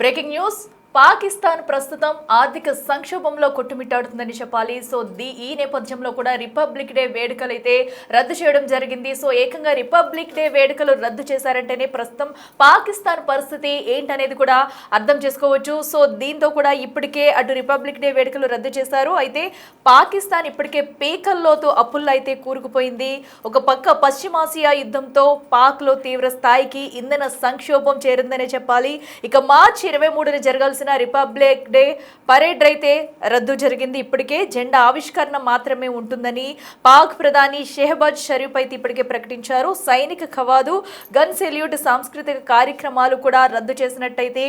Breaking news. Pakistan ప్రస్తుతం ఆర్థిక సంక్షోభంలో కొట్టుమిట్టాడుతుందని చెప్పాలి. సో ఈ నేపథ్యంలో కూడా రిపబ్లిక్ డే వేడుకలు అయితే రద్దు చేయడం జరిగింది. సో ఏకంగా రిపబ్లిక్ డే వేడుకలు రద్దు చేశారంటేనే ప్రస్తుతం పాకిస్తాన్ పరిస్థితి ఏంటనేది కూడా అర్థం చేసుకోవచ్చు. సో దీంతో కూడా ఇప్పటికే అటు రిపబ్లిక్ డే వేడుకలు రద్దు చేశారు. అయితే పాకిస్తాన్ ఇప్పటికే పీకల్లోతు అప్పుల్లో అయితే కూరుకుపోయింది. ఒక పక్క పశ్చిమాసియా యుద్ధంతో పాక్లో తీవ్ర స్థాయికి ఇంధన సంక్షోభం చేరిందనే చెప్పాలి. ఇక మార్చి 23న జరగాల్సిన రిపబ్లిక్ డే పరేడ్ అయితే రద్దు జరిగింది. ఇప్పటికే జెండా ఆవిష్కరణ మాత్రమే ఉంటుందని పాక్ ప్రధాని షెహబాజ్ షరీఫ్ అయితే ఇప్పటికే ప్రకటించారు. సైనిక ఖవాదు, గన్ సెల్యూట్, సాంస్కృతిక కార్యక్రమాలు కూడా రద్దు చేసినట్టయితే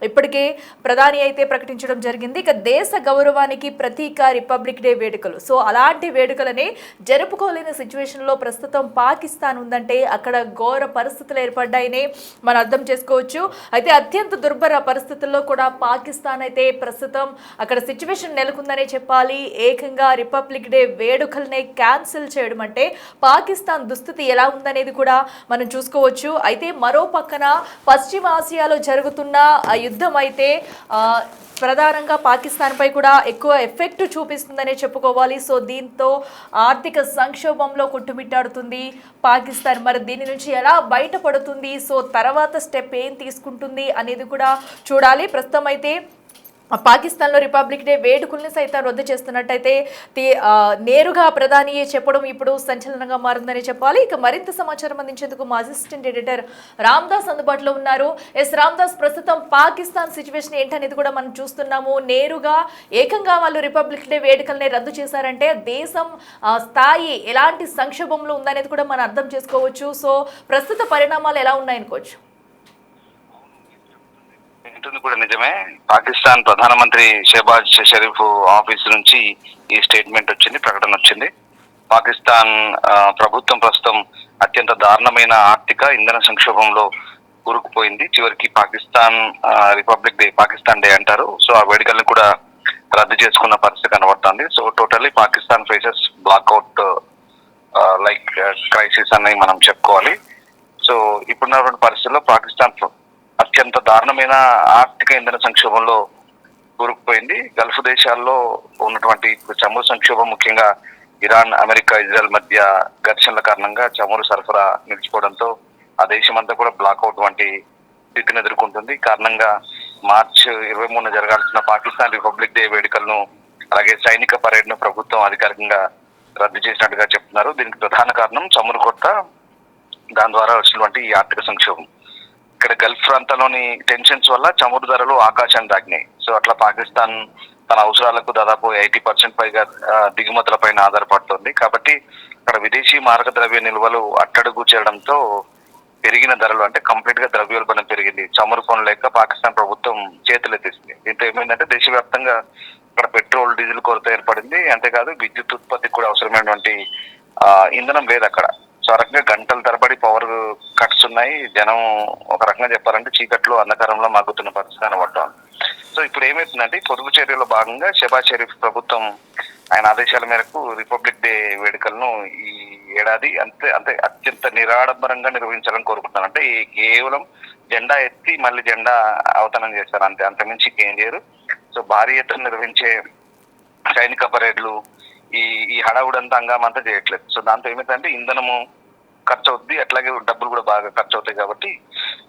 ఇప్పటికే ప్రధాని అయితే ప్రకటించడం జరిగింది. ఇక దేశ గౌరవానికి ప్రతీక రిపబ్లిక్ డే వేడుకలు. సో అలాంటి వేడుకలనే జరుపుకోలేని సిచ్యువేషన్లో ప్రస్తుతం పాకిస్తాన్ ఉందంటే అక్కడ ఘోర పరిస్థితులు ఏర్పడ్డాయని మనం అర్థం చేసుకోవచ్చు. అయితే అత్యంత దుర్భర పరిస్థితుల్లో కూడా పాకిస్తాన్ అయితే ప్రస్తుతం అక్కడ సిచ్యువేషన్ నెలకొందనే చెప్పాలి. ఏకంగా రిపబ్లిక్ డే వేడుకలనే క్యాన్సిల్ చేయడం అంటే పాకిస్తాన్ దుస్థితి ఎలా ఉందనేది కూడా మనం చూసుకోవచ్చు. అయితే మరో పక్కన పశ్చిమాసియాలో జరుగుతున్న యుద్ధం అయితే ప్రధానంగా పాకిస్తాన్పై కూడా ఎక్కువ ఎఫెక్ట్ చూపిస్తుందనే చెప్పుకోవాలి. సో దీంతో ఆర్థిక సంక్షోభంలో కొట్టుమిట్టాడుతుంది పాకిస్తాన్. మరి దీని నుంచి ఎలా బయటపడుతుంది, సో తర్వాత స్టెప్ ఏం తీసుకుంటుంది అనేది కూడా చూడాలి. ప్రస్తుతం అయితే పాకిస్తాన్లో రిపబ్లిక్ డే వేడుకల్ని సైతం రద్దు చేస్తున్నట్టయితే నేరుగా ప్రధాని చెప్పడం ఇప్పుడు సంచలనంగా మారిందని చెప్పాలి. ఇక మరింత సమాచారం అందించేందుకు మా అసిస్టెంట్ ఎడిటర్ రామ్దాస్ అందుబాటులో ఉన్నారు. రామ్దాస్, ప్రస్తుతం పాకిస్తాన్ సిచ్యువేషన్ ఏంటనేది కూడా మనం చూస్తున్నాము. నేరుగా ఏకంగా వాళ్ళు రిపబ్లిక్ డే వేడుకల్ని రద్దు చేశారంటే దేశం స్థాయి ఎలాంటి సంక్షోభంలో ఉందనేది కూడా మనం అర్థం చేసుకోవచ్చు. సో ప్రస్తుత పరిణామాలు ఎలా ఉన్నాయనుకోవచ్చు? కూడా నిజమే. పాకిస్తాన్ ప్రధానమంత్రి షెహబాజ్ షరీఫ్ ఆఫీస్ నుంచి ఈ స్టేట్మెంట్ వచ్చింది, ప్రకటన వచ్చింది. పాకిస్తాన్ ప్రభుత్వం ప్రస్తుతం అత్యంత దారుణమైన ఆర్థిక ఇంధన సంక్షోభంలో కూరుకుపోయింది. చివరికి Pakistan republic day, Pakistan day అంటారు, సో ఆ వేడుకలను కూడా రద్దు చేసుకున్న పరిస్థితి కనబడుతుంది. So totally Pakistan faces blackout like crisis అని మనం చెప్పుకోవాలి. సో ఇప్పుడున్నటువంటి పరిస్థితుల్లో పాకిస్తాన్ అత్యంత దారుణమైన ఆర్థిక ఇంధన సంక్షోభంలో కూరుకుపోయింది. గల్ఫ్ దేశాల్లో ఉన్నటువంటి చమురు సంక్షోభం, ముఖ్యంగా ఇరాన్, అమెరికా, ఇజ్రాయెల్ మధ్య ఘర్షణల కారణంగా చమురు సరఫరా నిలిచిపోవడంతో ఆ దేశమంతా కూడా బ్లాక్అవుట్ వంటి స్థితిని ఎదుర్కొంటుంది. కారణంగా మార్చి 23న జరగాల్సిన పాకిస్తాన్ రిపబ్లిక్ డే వేడుకలను, అలాగే సైనిక పరేడ్ ను ప్రభుత్వం అధికారికంగా రద్దు చేసినట్టుగా చెప్తున్నారు. దీనికి ప్రధాన కారణం చమురు కొరత, దాని ద్వారా వచ్చినటువంటి ఈ ఆర్థిక సంక్షోభం. ఇక్కడ గల్ఫ్ ప్రాంతంలోని టెన్షన్స్ వల్ల చమురు ధరలు ఆకాశాన్ని తాకినాయి. సో అట్లా పాకిస్తాన్ తన అవసరాలకు దాదాపు 80% పైగా దిగుమతుల పైన ఆధారపడుతుంది. కాబట్టి అక్కడ విదేశీ మారక ద్రవ్య నిల్వలు అట్టడుగు చేయడంతో పెరిగిన ధరలు, అంటే కంప్లీట్ గా ద్రవ్యోల్బణం పెరిగింది. చమురు కొనలేక పాకిస్తాన్ ప్రభుత్వం చేతులెత్తేసింది. దీంతో ఏమైందంటే దేశవ్యాప్తంగా ఇక్కడ పెట్రోల్, డీజిల్ కొరత ఏర్పడింది. అంతేకాదు విద్యుత్ ఉత్పత్తికి కూడా అవసరమైనటువంటి ఇంధనం లేదు అక్కడ. సో ఆ రకంగా గంటల తరబడి పవర్ కట్స్ ఉన్నాయి. జనం ఒక రకంగా చెప్పాలంటే చీకట్లో అంధకారంలో మగ్గుతున్న పరిస్థితి కనబడతాం. సో ఇప్పుడు ఏమైతుందంటే పొదుపు చర్యలో భాగంగా షెహబాజ్ షరీఫ్ ప్రభుత్వం ఆయన ఆదేశాల మేరకు రిపబ్లిక్ డే వేడుకలను ఈ ఏడాది అత్యంత నిరాడంబరంగా నిర్వహించాలని కోరుకుంటున్నాను. అంటే కేవలం జెండా ఎత్తి మళ్ళీ జెండా అవతరణం చేస్తారు, అంతమించి ఏం చేయరు. సో భారీ ఎత్తున నిర్వహించే సైనిక పరేడ్లు, ఈ హడావుడంతా హంగామంతా చేయట్లేదు. సో దాంతో ఏమైందంటే ఇంధనము ఖర్చు అవుద్ది, అట్లాగే డబ్బులు కూడా బాగా ఖర్చు అవుతాయి. కాబట్టి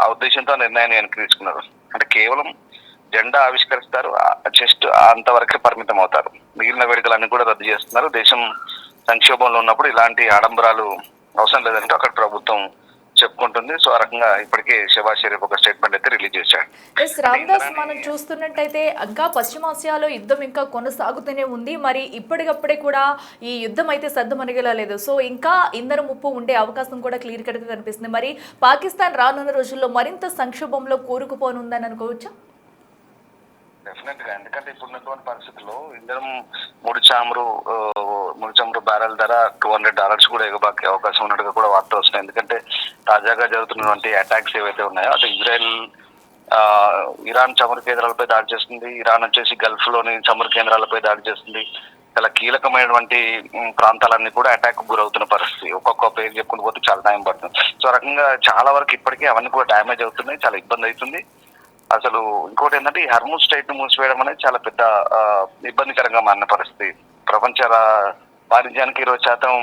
ఆ ఉద్దేశంతో నిర్ణయాన్ని వెనక్కి తీసుకున్నారు. అంటే కేవలం జెండా ఆవిష్కరిస్తారు, జస్ట్ అంతవరకే పరిమితం అవుతారు. మిగిలిన వేడుకలన్నీ కూడా రద్దు చేస్తున్నారు. దేశం సంక్షోభంలో ఉన్నప్పుడు ఇలాంటి ఆడంబరాలు అవసరం లేదంటే అక్కడ ప్రభుత్వం చెప్పుకుంటుంది. సో ఆ రకంగా ఇప్పటికే షెహబాజ్ షరీఫ్ ఒక స్టేట్మెంట్ అయితే రిలీజ్ చేశాడు. రామ్దాస్, మనం చూస్తున్నట్టయితే ఇంకా పశ్చిమాసియాలో యుద్ధం ఇంకా కొనసాగుతూనే ఉంది. మరి ఇప్పటికప్పుడే కూడా ఈ యుద్ధం అయితే సద్దుమణిగేలా లేదు. సో ఇంకా ఇంధన ముప్పు ఉండే అవకాశం కూడా క్లియర్ కట్ గా కనిపిస్తుంది. మరి పాకిస్తాన్ రానున్న రోజుల్లో మరింత సంక్షోభంలో కూరుకుపోనుందని అనుకోవచ్చా? డెఫినెట్ గా, ఎందుకంటే ఇప్పుడున్నటువంటి పరిస్థితుల్లో ఇంధనం ముడి చమురు బ్యారెల్ ధర $200 కూడా ఎగబాకే అవకాశం ఉన్నట్టుగా కూడా వార్తలు వస్తున్నాయి. ఎందుకంటే తాజాగా జరుగుతున్నటువంటి అటాక్స్ ఏవైతే ఉన్నాయో, అటు ఇరాన్ చమురు కేంద్రాలపై దాడి చేస్తుంది, ఇరాన్ వచ్చేసి గల్ఫ్ లోని చమురు కేంద్రాలపై దాడి చేస్తుంది. చాలా కీలకమైనటువంటి ప్రాంతాలన్నీ కూడా అటాక్ గురవుతున్న పరిస్థితి. ఒక్కొక్క పేరు చెప్పుకుంటూ పోతే చాలా టైం పడుతుంది. సో ఆ రకంగా చాలా వరకు ఇప్పటికీ అవన్నీ కూడా డ్యామేజ్ అవుతున్నాయి, చాలా ఇబ్బంది అవుతుంది. అసలు ఇంకోటి ఏంటంటే ఈ హర్మూజ్ స్ట్రైట్ ను మూసివేయడం అనేది చాలా పెద్ద ఇబ్బందికరంగా మారిన పరిస్థితి. ప్రపంచ వాణిజ్యానికి 20%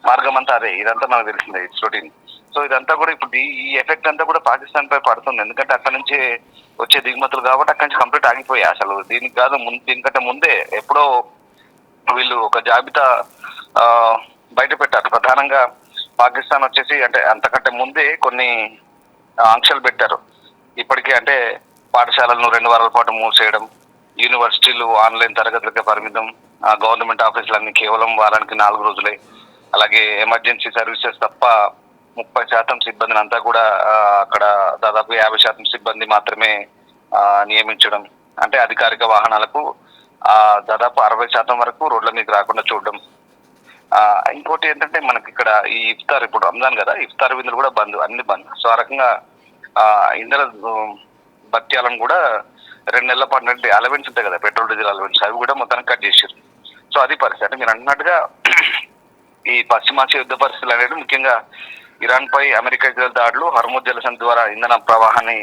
మార్గం అంతా అదే. ఇదంతా మనకు తెలిసిందే, ఇట్స్ రొటీన్. సో ఇదంతా కూడా ఇప్పుడు ఈ ఎఫెక్ట్ అంతా కూడా పాకిస్తాన్ పై పడుతుంది. ఎందుకంటే అక్కడ నుంచి వచ్చే దిగుమతులు కాబట్టి అక్కడి నుంచి కంప్లీట్ ఆగిపోయాయి. అసలు దీనికి కాదు దీనికంటే ముందే ఎప్పుడో వీళ్ళు ఒక జాబితా ఆ బయట పెట్టారు. ప్రధానంగా పాకిస్తాన్ వచ్చేసి అంటే అంతకంటే ముందే కొన్ని ఆంక్షలు పెట్టారు. ఇప్పటికే అంటే పాఠశాలలను 2 వారాల పాటు మూసేయడం, యూనివర్సిటీలు ఆన్లైన్ తరగతులకే పరిమితం, గవర్నమెంట్ ఆఫీసులన్నీ కేవలం వారానికి 4 రోజులే, అలాగే ఎమర్జెన్సీ సర్వీసెస్ తప్ప 30% సిబ్బందిని అంతా కూడా అక్కడ దాదాపు 50% సిబ్బంది మాత్రమే నియమించడం, అంటే అధికారిక వాహనాలకు దాదాపు 60% వరకు రోడ్ల మీద రాకుండా చూడడం. ఇంకోటి ఏంటంటే మనకి ఇక్కడ ఈ ఇఫ్తార్, ఇప్పుడు రంజాన్ కదా, ఇఫ్తార్ విందులు కూడా బంద్, అన్ని బంద్. సో ఆ రకంగా ఇంధన భత్యాలను కూడా 2 నెలల పాటు అంటే అలవెన్స్ ఉంటాయి కదా, పెట్రోల్ డీజిల్ అలవెన్స్, అవి కూడా మొత్తానికి కట్ చేసారు. సో అది పరిస్థితి. అంటే మీరు అంటున్నట్టుగా ఈ పశ్చిమాసియా యుద్ధ పరిస్థితులు అనేది ముఖ్యంగా ఇరాన్ పై అమెరికా ఇజ్రాయెల్ దాడులు, హర్మూజ్ జలసంధి ద్వారా ఇంధన ప్రవాహాన్ని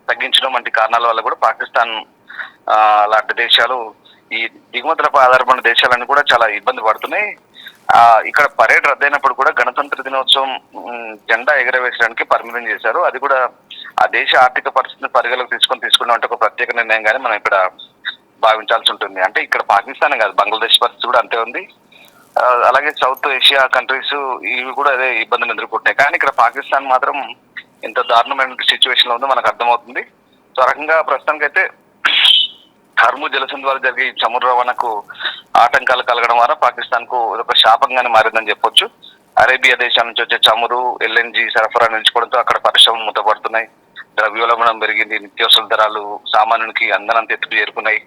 తగ్గించడం వంటి కారణాల వల్ల కూడా పాకిస్తాన్ లాంటి దేశాలు, ఈ దిగుమతులపై ఆధారపడిన దేశాలన్నీ కూడా చాలా ఇబ్బంది పడుతున్నాయి. ఇక్కడ పరేడ్ రద్దయినప్పుడు కూడా గణతంత్ర దినోత్సవం జెండా ఎగరవేసడానికి పరిమితం చేశారు. అది కూడా ఆ దేశ ఆర్థిక పరిస్థితిని పరిగణలోకి తీసుకున్నాం అంటే ఒక ప్రత్యేక నిర్ణయం కానీ మనం ఇక్కడ భావించాల్సి ఉంటుంది. అంటే ఇక్కడ పాకిస్తాన్ కాదు, బంగ్లాదేశ్ పరిస్థితి కూడా అంతే ఉంది. అలాగే సౌత్ ఏషియా కంట్రీస్ ఇవి కూడా అదే ఇబ్బందులు ఎదుర్కొంటున్నాయి. కానీ ఇక్కడ పాకిస్తాన్ మాత్రం ఎంత దారుణమైన సిచ్యువేషన్ లో ఉందో మనకు అర్థమవుతుంది. సో ఆ రకంగా ప్రస్తుతానికైతే హర్మూజ్ జలసంధి ద్వారా జరిగే చమురు రవాణాకు ఆటంకాలు కలగడం ద్వారా పాకిస్తాన్ కు ఒక శాపంగానే మారిందని చెప్పొచ్చు. అరేబియా దేశాల నుంచి వచ్చే చమురు, ఎల్ఎన్జీ సరఫరా నిలిచిపోవడంతో అక్కడ పరిశ్రమలు మూతపడుతున్నాయి, ద్రవ్యోల్బణం పెరిగింది, నిత్యావసర ధరలు సామాన్యునికి అందనంత ఎత్తుకు చేరుకున్నాయి.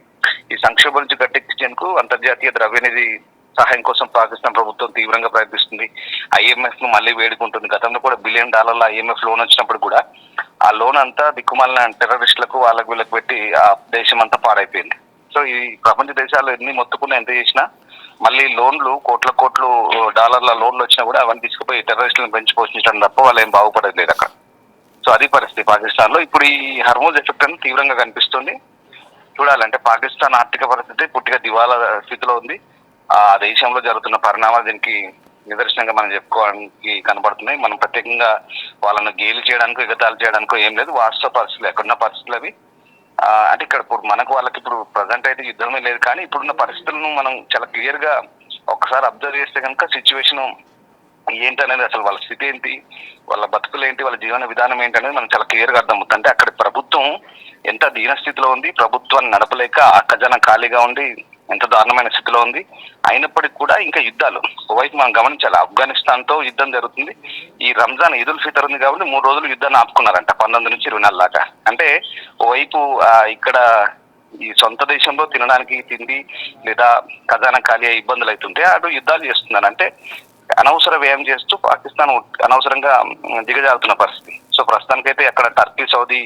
ఈ సంక్షోభం నుంచి గట్టెక్కించేందుకు అంతర్జాతీయ ద్రవ్యనిధి సహాయం కోసం పాకిస్తాన్ ప్రభుత్వం తీవ్రంగా ప్రయత్నిస్తుంది. IMF ను మళ్ళీ వేడుకుంటుంది. గతంలో కూడా $1 బిలియన్ IMF లోన్ వచ్చినప్పుడు కూడా ఆ లోన్ అంతా దిక్కుమాలిన టెర్రరిస్టులకు వాళ్ళకు వీళ్ళకి పెట్టి ఆ దేశం అంతా పాడైపోయింది. సో ఈ ప్రపంచ దేశాలు ఎన్ని మొత్తుకున్నా ఎంత చేసినా మళ్ళీ లోన్లు కోట్ల డాలర్ల లోన్లు వచ్చినా కూడా అవన్నీ తీసుకుపోయి టెర్రరిస్టులను పెంచి పోషించడం తప్ప వాళ్ళు ఏం బాగుపడేది లేదు అక్కడ. సో అది పరిస్థితి పాకిస్తాన్ లో. ఇప్పుడు ఈ హర్మూజ్ ఎఫెక్ట్ అని తీవ్రంగా కనిపిస్తుంది. చూడాలంటే పాకిస్తాన్ ఆర్థిక పరిస్థితి పూర్తిగా దివాలా స్థితిలో ఉంది. ఆ దేశంలో జరుగుతున్న పరిణామాలు దీనికి నిదర్శనంగా మనం చెప్పుకోవడానికి కనబడుతున్నాయి. మనం ప్రత్యేకంగా వాళ్ళను గేలి చేయడానికో ఎగతాళి చేయడానికో ఏం లేదు, వాస్తవ పరిస్థితులు ఎక్కడున్న పరిస్థితులు అవి. అంటే ఇక్కడ ఇప్పుడు వాళ్ళకి ఇప్పుడు ప్రజెంట్ అయితే యుద్ధమే లేదు, కానీ ఇప్పుడున్న పరిస్థితులను మనం చాలా క్లియర్ గా ఒక్కసారి అబ్జర్వ్ చేస్తే కనుక సిచ్యువేషన్ ఏంటనేది, అసలు వాళ్ళ స్థితి ఏంటి, వాళ్ళ బతుకులు ఏంటి, వాళ్ళ జీవన విధానం ఏంటి అనేది మనం చాలా క్లియర్ గా అర్థమవుతుంది. అంటే అక్కడ ప్రభుత్వం ఎంత దీనస్థితిలో ఉంది, ప్రభుత్వాన్ని నడపలేక ఖజానా ఖాళీగా ఉండి ఎంత దారుణమైన స్థితిలో ఉంది. అయినప్పటికీ కూడా ఇంకా యుద్ధాలు ఓవైపు మనం గమనించాలి. ఆఫ్ఘనిస్తాన్ తో యుద్ధం జరుగుతుంది. ఈ రంజాన్ ఈదుల్ ఫితర్ ఉంది కాబట్టి 3 రోజులు యుద్ధాన్ని ఆపుకున్నారంట, 19 నుంచి 24 దాకా. అంటే ఓవైపు ఇక్కడ ఈ సొంత దేశంలో తినడానికి తిండి లేదా ఖజానా ఖాళీ ఇబ్బందులు అవుతుంటే అటు యుద్ధాలు చేస్తున్నారు. అంటే అనవసర వ్యయం చేస్తూ పాకిస్తాన్ అనవసరంగా దిగజారుతున్న పరిస్థితి. సో ప్రస్తుతానికైతే అక్కడ టర్కీ సౌదీ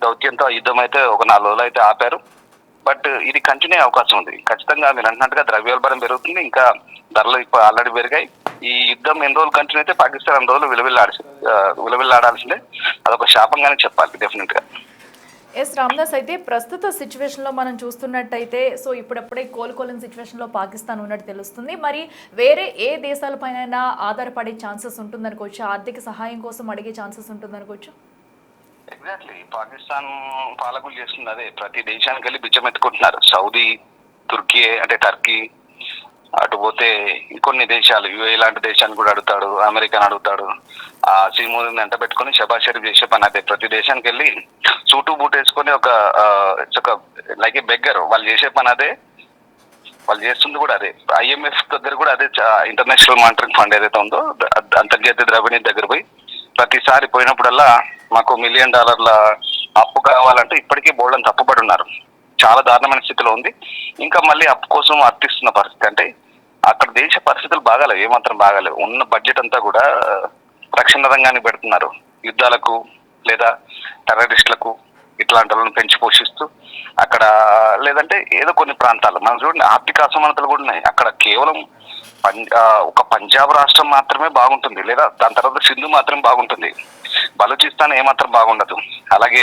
దౌత్యంతో యుద్ధం అయితే ఒక 4 రోజులు అయితే ఆపారు. బట్ ఇది కంటిన్యూ అవకాశం ఉంది ఖచ్చితంగా. మీరు అంటున్నట్టుగా ద్రవ్యోల్బణం పెరుగుతుంది, ఇంకా ధరలు ఇప్పుడు ఆల్రెడీ పెరిగాయి. ఈ యుద్ధం ఎన్ని రోజులు కంటిన్యూ అయితే పాకిస్తాన్ 2 రోజులు విలువిల్లాడాల్సిందే. అదొక శాపంగానే చెప్పాలి డెఫినెట్ గా. ఎస్ రామ్దాస్, అయితే ప్రస్తుత సిచ్యువేషన్లో మనం చూస్తున్నట్టయితే సో ఇప్పుడప్పుడే కోలుకోలేని సిచ్యువేషన్లో పాకిస్తాన్ ఉన్నట్టు తెలుస్తుంది. మరి వేరే ఏ దేశాలపైన ఆధారపడే ఛాన్సెస్ ఉంటుందనుకోవచ్చు, ఆర్థిక సహాయం కోసం అడిగే ఛాన్సెస్ ఉంటుందనుకోవచ్చు? ఎగ్జాక్ట్లీ, పాకిస్తాన్ పాలకులు చేస్తుంది అదే. ప్రతి దేశానికి వెళ్ళి బిచ్చం ఎత్తుకుంటున్నారు. సౌదీ, తుర్కీ అంటే టర్కీ, అటు పోతే ఇంకొన్ని దేశాలు UAE లాంటి దేశాన్ని కూడా అడుగుతాడు, అమెరికాని అడుగుతాడు. ఆ శ్రీమోదీని వెంట పెట్టుకుని షబాజ్ షరీఫ్ చేసే పని అదే. ప్రతి దేశానికి వెళ్ళి సూటు బూట్ వేసుకొని ఒక లైక్ ఏ బెగ్గర్ వాళ్ళు చేసే పని అదే, వాళ్ళు చేస్తుంది కూడా అదే. IMF దగ్గర కూడా అదే, ఇంటర్నేషనల్ మానిటరింగ్ ఫండ్ ఏదైతే ఉందో అంతర్జాతీయ ద్రవ్యనిధి దగ్గర పోయి ప్రతిసారి పోయినప్పుడల్లా మాకు $1 మిలియన్ అప్పు కావాలంటే ఇప్పటికీ బోల్డని తప్పుబడి ఉన్నారు. చాలా దారుణమైన స్థితిలో ఉంది. ఇంకా మళ్ళీ అప్పు కోసం అర్థిస్తున్న పరిస్థితి. అంటే అక్కడ దేశ పరిస్థితులు బాగాలేవు, ఏమాత్రం బాగాలేవు. ఉన్న బడ్జెట్ అంతా కూడా రక్షణ రంగానికి పెడుతున్నారు, యుద్ధాలకు లేదా టెర్రరిస్టులకు ఇట్లాంటి వాళ్ళని పెంచి పోషిస్తూ అక్కడ. లేదంటే ఏదో కొన్ని ప్రాంతాలు మనం చూడండి, ఆర్థిక అసమానతలు కూడా ఉన్నాయి అక్కడ. కేవలం ఒక పంజాబ్ రాష్ట్రం మాత్రమే బాగుంటుంది, లేదా దాని తర్వాత సింధు మాత్రం బాగుంటుంది. బలూచిస్తాన్ ఏమాత్రం బాగుండదు. అలాగే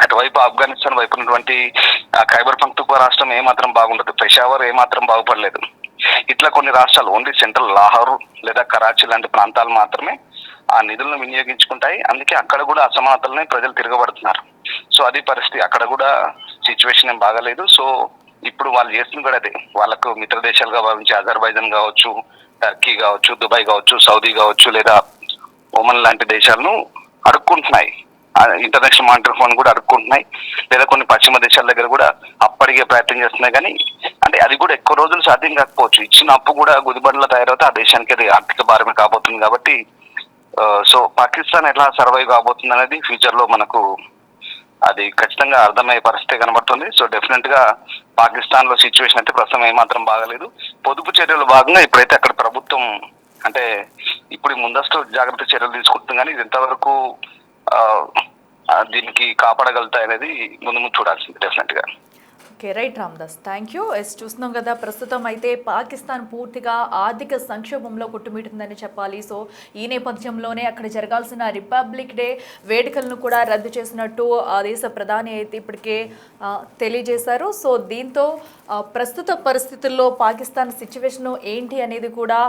అటువైపు ఆఫ్ఘనిస్తాన్ వైపు ఉన్నటువంటి ఖైబర్ పఖ్తూన్ఖ్వా రాష్ట్రం ఏమాత్రం బాగుండదు, పెషావర్ ఏమాత్రం బాగుపడలేదు. ఇట్లా కొన్ని రాష్ట్రాలు ఓన్లీ సెంట్రల్ లాహోర్ లేదా కరాచీ లాంటి ప్రాంతాలు మాత్రమే ఆ నిధులను వినియోగించుకుంటాయి. అందుకే అక్కడ కూడా అసమానతలనే ప్రజలు తిరగబడుతున్నారు. సో అది పరిస్థితి, అక్కడ కూడా సిచ్యువేషన్ ఏం బాగాలేదు. సో ఇప్పుడు వాళ్ళు చేస్తుంది కూడా అదే, వాళ్ళకు మిత్ర దేశాలుగా భావించి అజర్బైజాన్ కావచ్చు, టర్కీ కావచ్చు, దుబాయ్ కావచ్చు, సౌదీ కావచ్చు, లేదా ఒమన్ లాంటి దేశాలను అడుక్కుంటున్నాయి. ఇంటర్నేషనల్ మానిటరీ ఫండ్ కూడా అడుక్కుంటున్నాయి, లేదా కొన్ని పశ్చిమ దేశాల దగ్గర కూడా అప్పటికే ప్రయత్నం చేస్తున్నాయి. కానీ అంటే అది కూడా ఎక్కువ రోజులు సాధ్యం కాకపోవచ్చు. ఇచ్చిన అప్పు కూడా గుదిబండలో తయారవుతే ఆ దేశానికి అది ఆర్థిక భారమే కాబోతుంది. కాబట్టి సో పాకిస్తాన్ ఎట్లా సర్వైవ్ కాబోతుంది అనేది ఫ్యూచర్ లో మనకు అది ఖచ్చితంగా అర్థమయ్యే పరిస్థితి కనబడుతుంది. సో డెఫినెట్ గా పాకిస్తాన్ లో సిచ్యువేషన్ అయితే ప్రస్తుతం ఏమాత్రం బాగలేదు. పొదుపు చర్యలు భాగంగా ఇప్పుడైతే అక్కడ ప్రభుత్వం అంటే ఇప్పుడు ముందస్తు జాగ్రత్త చర్యలు తీసుకుంటుంది, కానీ ఇది ఎంతవరకు దీనికి కాపాడగలుగుతాయి అనేది ముందు ముందు చూడాల్సింది డెఫినెట్ గా. Okay, right Ramdas, thank you. చూస్తున్నాం కదా, ప్రస్తుతం అయితే పాకిస్తాన్ పూర్తిగా ఆర్థిక సంక్షోభంలో కొట్టుమిడుతుందని చెప్పాలి. సో ఈ నేపథ్యంలోనే అక్కడ జరగాల్సిన రిపబ్లిక్ డే వేడుకలను కూడా రద్దు చేసినట్టు ఆ దేశ ప్రధాని అయితే ఇప్పటికే తెలియజేశారు. సో దీంతో ప్రస్తుత పరిస్థితుల్లో పాకిస్తాన్ సిచ్యువేషన్ ఏంటి అనేది కూడా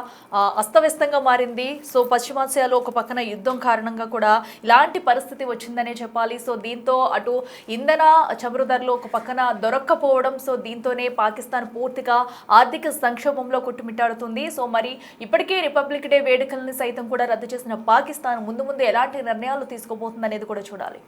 అస్తవ్యస్తంగా మారింది. సో పశ్చిమాసియాలో ఒక పక్కన యుద్ధం కారణంగా కూడా ఇలాంటి పరిస్థితి వచ్చిందనే చెప్పాలి. సో దీంతో అటు ఇంధన చమురు ధరలు ఒక పక్కన దొరక్క పోవడం, సో దీంతోనే పాకిస్తాన్ పూర్తిగా ఆర్థిక సంక్షోభంలో కొట్టుమిట్టాడుతుంది. సో మరి ఇప్పటికే రిపబ్లిక్ డే వేడుకల్ని సైతం కూడా రద్దు చేసిన పాకిస్తాన్ ముందు ముందు ఎలాంటి నిర్ణయాలు తీసుకోబోతుంది అనేది కూడా చూడాలి.